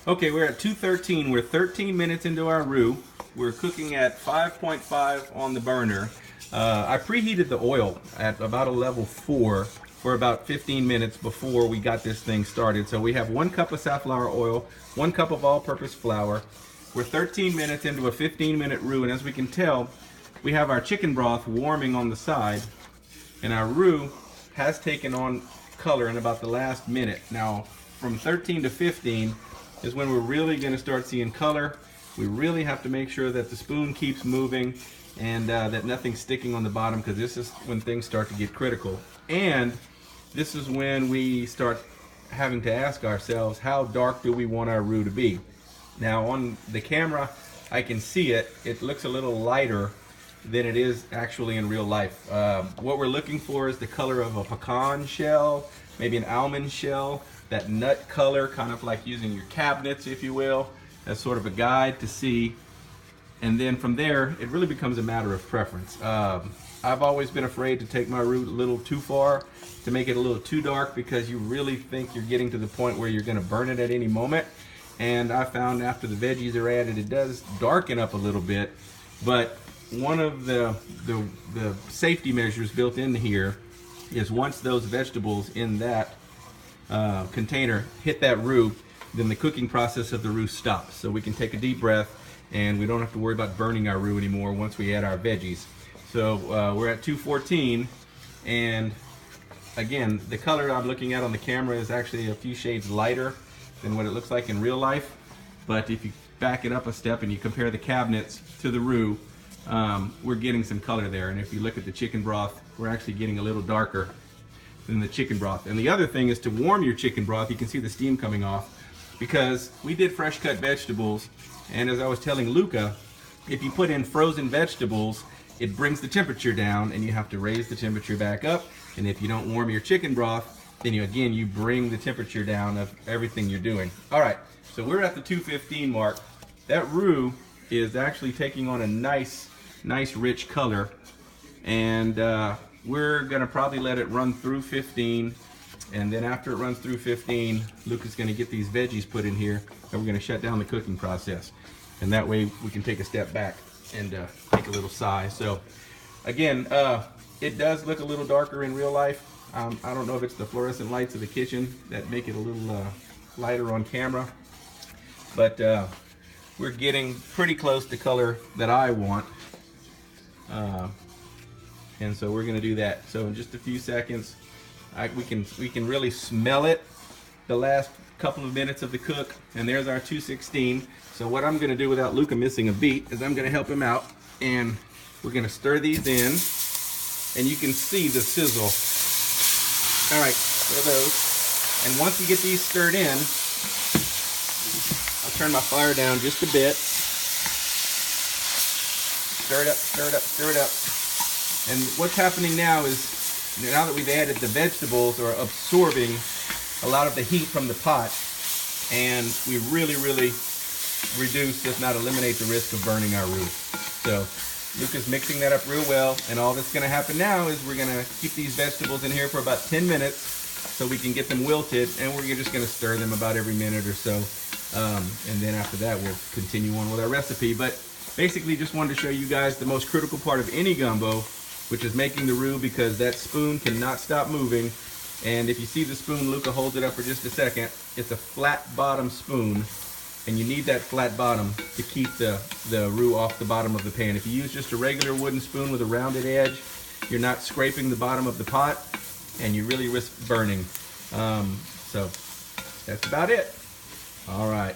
Okay, we're at 213. We're 13 minutes into our roux. We're cooking at 5.5 on the burner. I preheated the oil at about a level 4 for about 15 minutes before we got this thing started. So we have 1 cup of safflower oil, 1 cup of all-purpose flour. We're 13 minutes into a 15-minute roux, and as we can tell, we have our chicken broth warming on the side, and our roux has taken on color in about the last minute. Now, from 13 to 15 is when we're really going to start seeing color. We really have to make sure that the spoon keeps moving and that nothing's sticking on the bottom, because this is when things start to get critical. And this is when we start having to ask ourselves, how dark do we want our roux to be? Now on the camera, I can see it. It looks a little lighter than it is actually in real life. What we're looking for is the color of a pecan shell, maybe an almond shell, that nut color, kind of like using your cabinets, if you will, as sort of a guide to see. And then from there, it really becomes a matter of preference. I've always been afraid to take my roux a little too far, to make it a little too dark, because you really think you're getting to the point where you're gonna burn it at any moment. And I found after the veggies are added, it does darken up a little bit. But one of the safety measures built in here is once those vegetables in that container hit that roux, then the cooking process of the roux stops. So we can take a deep breath and we don't have to worry about burning our roux anymore once we add our veggies. So we're at 214, and again, the color I'm looking at on the camera is actually a few shades lighter than what it looks like in real life. But if you back it up a step and you compare the cabinets to the roux, we're getting some color there. And if you look at the chicken broth, we're actually getting a little darker than the chicken broth. And the other thing is to warm your chicken broth. You can see the steam coming off because we did fresh cut vegetables, and as I was telling Luca, if you put in frozen vegetables, it brings the temperature down and you have to raise the temperature back up. And if you don't warm your chicken broth, then you bring the temperature down of everything you're doing. All right, so we're at the 215 mark. That roux is actually taking on a nice rich color, and we're gonna probably let it run through 15, and then after it runs through 15, Luca's gonna get these veggies put in here, and we're gonna shut down the cooking process, and that way we can take a step back and take a little sigh. So again, it does look a little darker in real life. I don't know if it's the fluorescent lights of the kitchen that make it a little lighter on camera, but we're getting pretty close to color that I want. And so we're gonna do that. So in just a few seconds, we can really smell it the last couple of minutes of the cook, and there's our 216. So what I'm gonna do without Luca missing a beat is I'm gonna help him out, and we're gonna stir these in, and you can see the sizzle. All right, stir those. And once you get these stirred in, I'll turn my fire down just a bit. Stir it up, stir it up, stir it up. And what's happening now is, now that we've added the vegetables, are absorbing a lot of the heat from the pot, and we really reduce, if not eliminate, the risk of burning our roux. So Luca's mixing that up real well, and all that's gonna happen now is we're gonna keep these vegetables in here for about 10 minutes so we can get them wilted, and we're just gonna stir them about every minute or so. And then after that, we'll continue on with our recipe. But basically just wanted to show you guys the most critical part of any gumbo, which is making the roux, because that spoon cannot stop moving. And if you see the spoon, Luca holds it up for just a second, it's a flat bottom spoon, and you need that flat bottom to keep the roux off the bottom of the pan. If you use just a regular wooden spoon with a rounded edge, you're not scraping the bottom of the pot, and you really risk burning. So that's about it. All right.